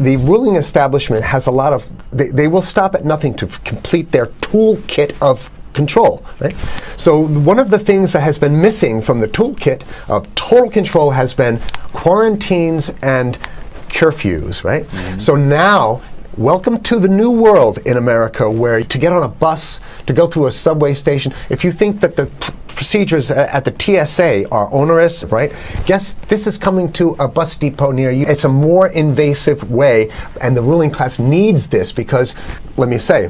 the ruling establishment has a lot of, they will stop at nothing to complete their toolkit of control, right? So one of the things that has been missing from the toolkit of total control has been quarantines and curfews, right? So now, welcome to the new world in America, where to get on a bus, to go through a subway station, if you think that the procedures at the TSA are onerous, right? Guess this is coming to a bus depot near you. It's a more invasive way, and the ruling class needs this because, let me say,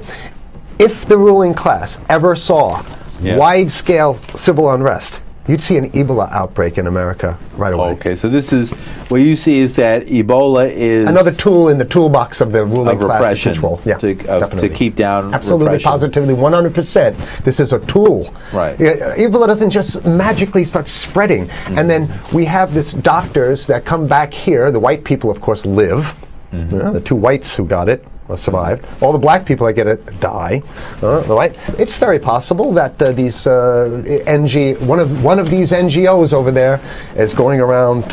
if the ruling class ever saw wide-scale civil unrest, you'd see an Ebola outbreak in America right away. Okay, so this is, what you see is that Ebola is another tool in the toolbox of the ruling class to control. Yeah, to keep down absolutely, repression. positively, 100%. This is a tool. Right. Ebola doesn't just magically start spreading. And then we have this doctors that come back here. The white people, of course, live. The two whites who got it survived. All the black people that get it die. Right? It's very possible that these one of these NGOs over there is going around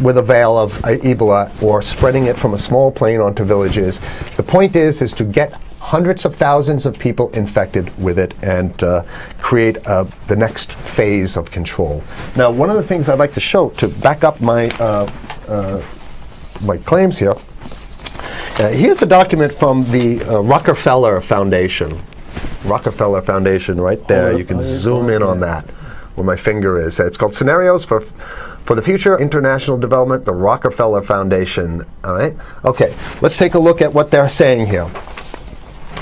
with a veil of Ebola or spreading it from a small plane onto villages. The point is to get hundreds of thousands of people infected with it and create the next phase of control. Now, one of the things I'd like to show to back up my my claims here. Here's a document from the Rockefeller Foundation. Rockefeller Foundation, right there. You can zoom in on that, where my finger is. It's called Scenarios for the Future International Development, the Rockefeller Foundation. All right? Okay, let's take a look at what they're saying here.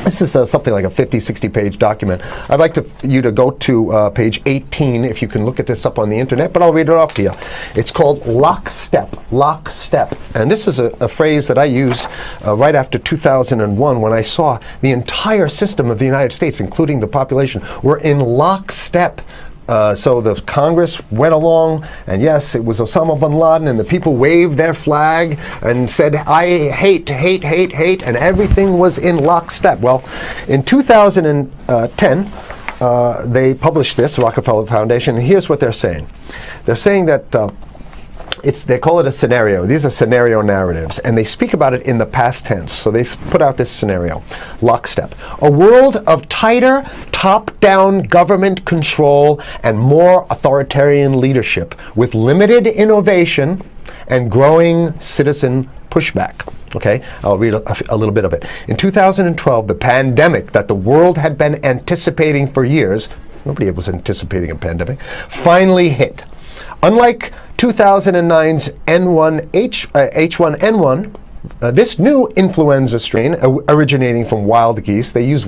This is something like a 50, 60-page document. I'd like you to go to page 18, if you can look at this up on the internet, but I'll read it off to you. It's called lockstep, lockstep. And this is a phrase that I used right after 2001 when I saw the entire system of the United States, including the population, were in lockstep. So the Congress went along, and yes, it was Osama bin Laden, and the people waved their flag and said, I hate, hate, hate, hate, and everything was in lockstep. Well, in 2010, they published this, Rockefeller Foundation, and here's what they're saying. They're saying that they call it a scenario. These are scenario narratives, and they speak about it in the past tense. So they put out this scenario, lockstep. A world of tighter, top-down government control and more authoritarian leadership with limited innovation and growing citizen pushback. Okay, I'll read a little bit of it. In 2012, the pandemic that the world had been anticipating for years, nobody was anticipating a pandemic, finally hit. Unlike 2009's H1N1, this new influenza strain originating from wild geese, they use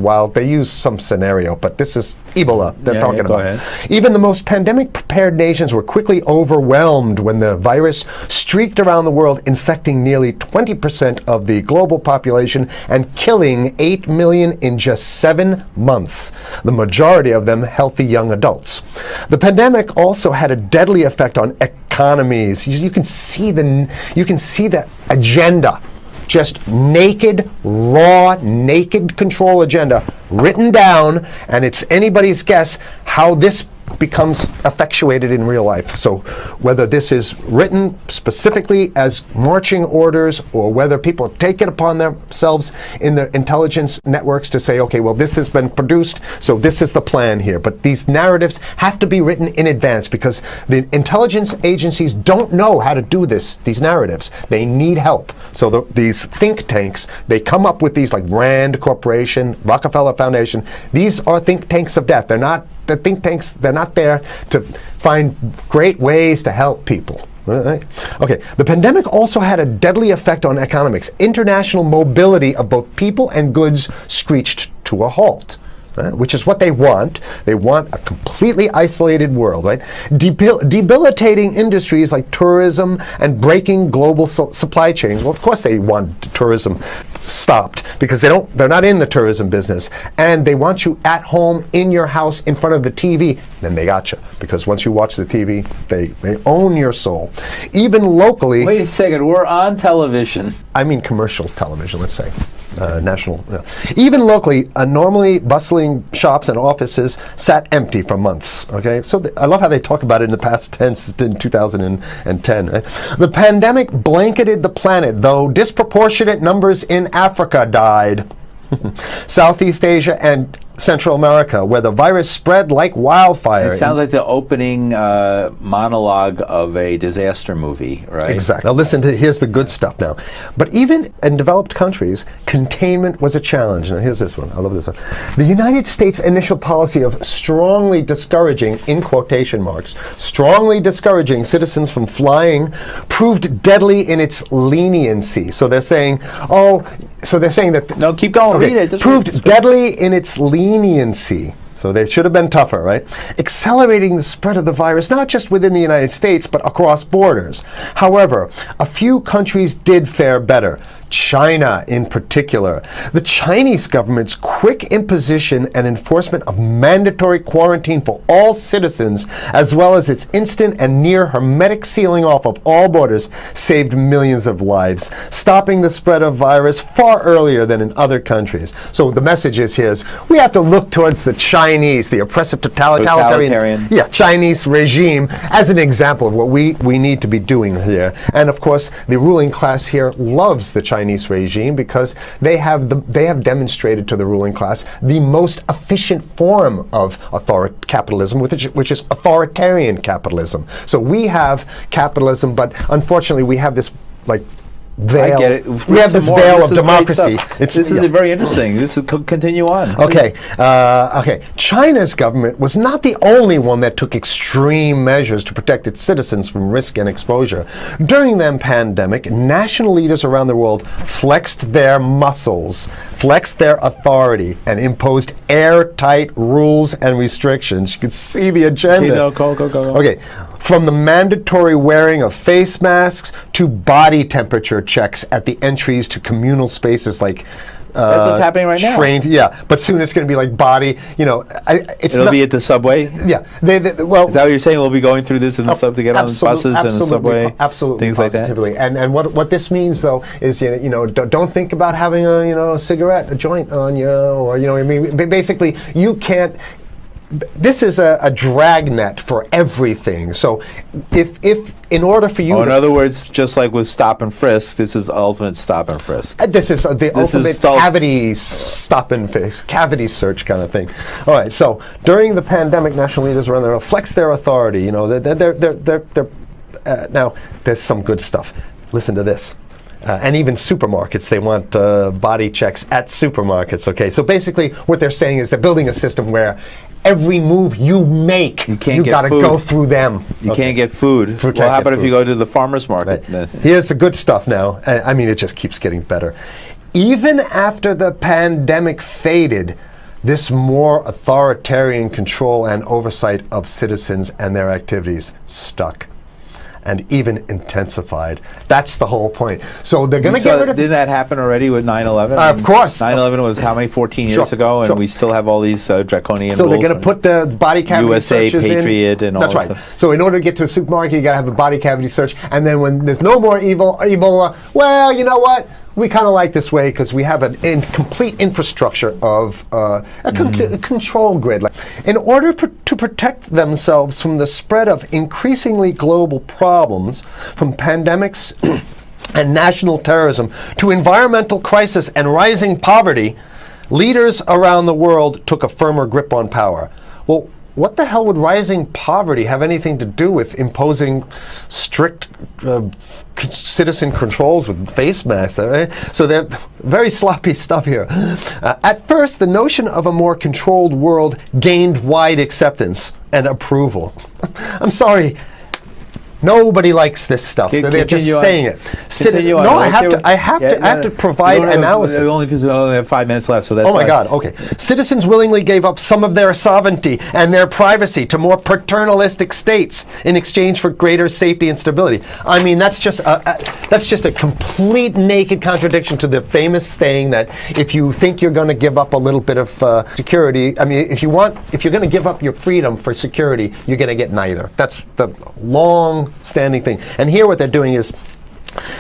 some scenario, but this is Ebola they're talking about. Ahead. Even the most pandemic-prepared nations were quickly overwhelmed when the virus streaked around the world, infecting nearly 20% of the global population and killing 8 million in just 7 months, the majority of them healthy young adults. The pandemic also had a deadly effect on economies. You can see the agenda, just naked, raw, naked control agenda written down, and it's anybody's guess how this becomes effectuated in real life. So whether this is written specifically as marching orders or whether people take it upon themselves in the intelligence networks to say, okay, well, this has been produced, so this is the plan here. But these narratives have to be written in advance because the intelligence agencies don't know how to do these narratives. They need help. So these think tanks, they come up with these like Rand Corporation, Rockefeller Foundation. These are think tanks of death. They're not the think tanks, they're not there to find great ways to help people. Right? Okay, the pandemic also had a deadly effect on economics. International mobility of both people and goods screeched to a halt. Which is what they want. They want a completely isolated world, right? Debilitating industries like tourism and breaking global supply chains. Well, of course they want tourism stopped because they're not in the tourism business. And they want you at home in your house in front of the TV. Then they got you. Because once you watch the TV, they own your soul. Even locally. Wait a second, we're on television. I mean commercial television, let's say. national. Even locally, normally bustling shops and offices sat empty for months. Okay, so I love how they talk about it in the past tense in 2010. Right? The pandemic blanketed the planet, though disproportionate numbers in Africa died. Southeast Asia and Central America, where the virus spread like wildfire. It sounds like the opening monologue of a disaster movie, right? Exactly. Now listen to, here's the good stuff now. But even in developed countries, containment was a challenge. Now here's this one. I love this one. The United States' initial policy of strongly discouraging, in quotation marks, strongly discouraging citizens from flying proved deadly in its leniency. So they're saying, that... No, keep going. Okay, read it. Proved deadly in its leniency. So they should have been tougher, right? Accelerating the spread of the virus, not just within the United States, but across borders. However, a few countries did fare better. China in particular. The Chinese government's quick imposition and enforcement of mandatory quarantine for all citizens, as well as its instant and near hermetic sealing off of all borders, saved millions of lives, stopping the spread of virus far earlier than in other countries. So the message is here is we have to look towards the Chinese, the oppressive totalitarian Chinese regime as an example of what we need to be doing here. And of course, the ruling class here loves the Chinese regime because they have demonstrated to the ruling class the most efficient form of capitalism, which is authoritarian capitalism. So we have capitalism, but unfortunately we have this veil. I get it. We have this veil of democracy. This is very interesting. This is continue on. Okay. China's government was not the only one that took extreme measures to protect its citizens from risk and exposure. During the pandemic, national leaders around the world flexed their muscles, flexed their authority, and imposed airtight rules and restrictions. You can see the agenda. Go. Okay. From the mandatory wearing of face masks to body temperature checks at the entries to communal spaces like that's what's happening right now. Yeah, but soon it's going to be like body. It'll be at the subway. Yeah, is that what you're saying? We'll be going through this in the sub to get on buses and the subway, absolutely, things positively. like that. And what this means though is don't think about having a cigarette, a joint on you, or basically you can't. This is a dragnet for everything. So if in order for you in other words, just like with stop and frisk, this is ultimate stop and frisk. This is the ultimate cavity stop and frisk, cavity search kind of thing. All right, so during the pandemic, national leaders around the world flex their authority. Now there's some good stuff. Listen to this. And even supermarkets, they want body checks at supermarkets. Okay, so basically what they're saying is they're building a system where every move you make, you got to go through them. You can't get food. Well, how about if you go to the farmer's market? Right. Here's the good stuff now. It just keeps getting better. Even after the pandemic faded, this more authoritarian control and oversight of citizens and their activities stuck. And even intensified. That's the whole point. So they're going to get rid of... Did that happen already with 9/11? Of course. 9/11 was how many, 14 years ago? And we still have all these draconian rules. So they're going to put the body cavity USA, searches Patriot, and all that stuff. That's right. So in order to get to a supermarket, you got to have a body cavity search. And then when there's no more Ebola, well, you know what? We kind of like this way because we have an complete infrastructure of a control grid. In order to protect themselves from the spread of increasingly global problems, from pandemics and national terrorism to environmental crisis and rising poverty, leaders around the world took a firmer grip on power. Well, what the hell would rising poverty have anything to do with imposing strict citizen controls with face masks? So they're very sloppy stuff here. At first, the notion of a more controlled world gained wide acceptance and approval. I'm sorry. Nobody likes this stuff. They're just saying it. No, I have to provide analysis. Only because we only have 5 minutes left, so that's Oh my God, okay. Citizens willingly gave up some of their sovereignty and their privacy to more paternalistic states in exchange for greater safety and stability. That's just a complete naked contradiction to the famous saying that if you think you're going to give up a little bit of security, if you're going to give up your freedom for security, you're going to get neither. That's the long-standing thing. And here what they're doing is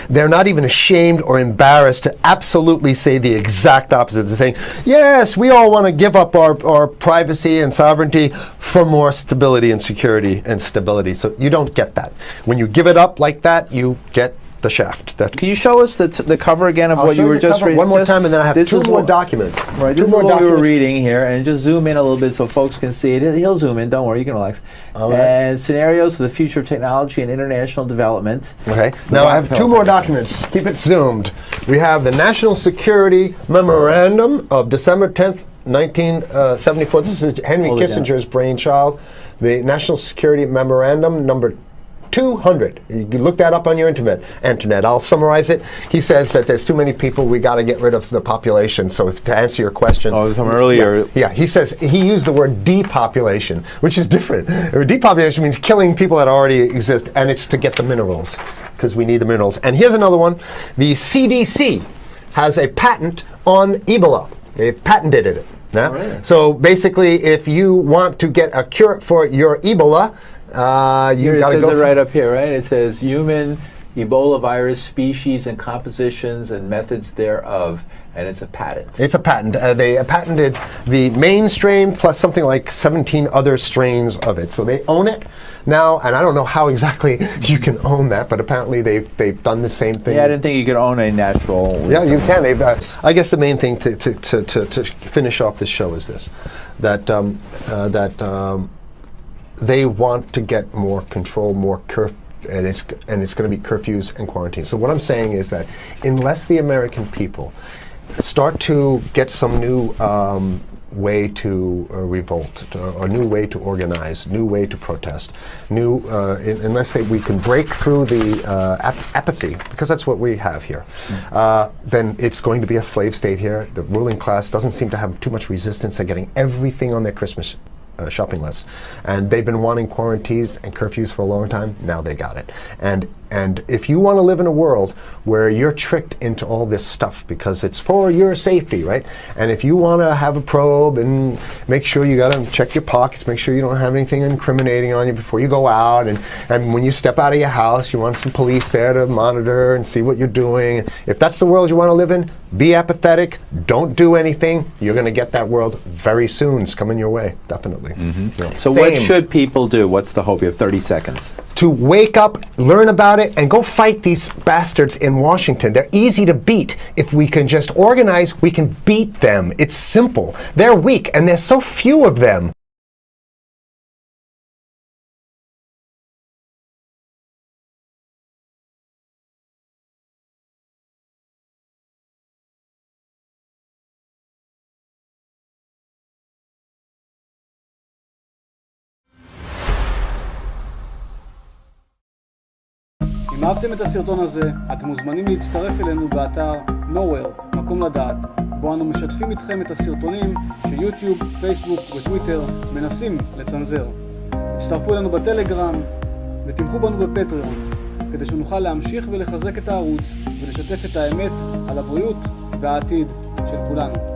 they're not even ashamed or embarrassed to absolutely say the exact opposite. They're saying, yes, we all want to give up our privacy and sovereignty for more stability and security and stability. So you don't get that. When you give it up like that, you get the shaft. Can you show us the cover again of what you were just reading? One more time, and then I have two more documents. Right, this is what we were reading here, and just zoom in a little bit so folks can see it. He'll zoom in, don't worry, you can relax. And scenarios for the future of technology and international development. Okay, now I have two more documents. Keep it zoomed. We have the National Security Memorandum of December 10th, 1974. This is Henry Kissinger's brainchild. The National Security Memorandum number 200. You can look that up on your internet. I'll summarize it. He says that there's too many people, we got to get rid of the population. So to answer your question. Oh, from earlier. Yeah, he says, he used the word depopulation, which is different. Depopulation means killing people that already exist, and it's to get the minerals, because we need the minerals. And here's another one. The CDC has a patent on Ebola. They've patented it. Yeah? Right. So basically, if you want to get a cure for your Ebola, you got to go. It right up here, right? It says human Ebola virus species and compositions and methods thereof, and it's a patent. It's a patent. They patented the main strain plus something like 17 other strains of it. So they own it now, and I don't know how exactly you can own that, but apparently they've done the same thing. Yeah, I didn't think you could own a natural. Yeah, you can. They've, I guess the main thing to finish off this show is this: that they want to get more control, more and it's going to be curfews and quarantines. So what I'm saying is that unless the American people start to get some new way to revolt, a new way to organize, new way to protest, unless we can break through the apathy, because that's what we have here, then it's going to be a slave state here. The ruling class doesn't seem to have too much resistance. They're getting everything on their Christmas shopping list, and they've been wanting quarantines and curfews for a long time. Now they got it. And if you want to live in a world where you're tricked into all this stuff because it's for your safety, right? And if you want to have a probe and make sure you got to check your pockets, make sure you don't have anything incriminating on you before you go out, and when you step out of your house, you want some police there to monitor and see what you're doing. If that's the world you want to live in, be apathetic, don't do anything. You're going to get that world very soon. It's coming your way, definitely. Mm-hmm. Yeah. So what should people do? What's the hope? You have 30 seconds. To wake up, learn about it, and go fight these bastards in Washington. They're easy to beat. If we can just organize, we can beat them. It's simple. They're weak, and there's so few of them. אם אהבתם את הסרטון הזה, אתם מוזמנים להצטרף אלינו באתר Nowhere, מקום לדעת, בו אנו משתפים איתכם את הסרטונים שיוטיוב, פייסבוק וטוויטר מנסים לצנזר. הצטרפו אלינו בטלגרם ותמכו בנו בפטריון, כדי שנוכל להמשיך ולחזק את הערוץ ולשתף את האמת על הבריאות והעתיד של כולנו.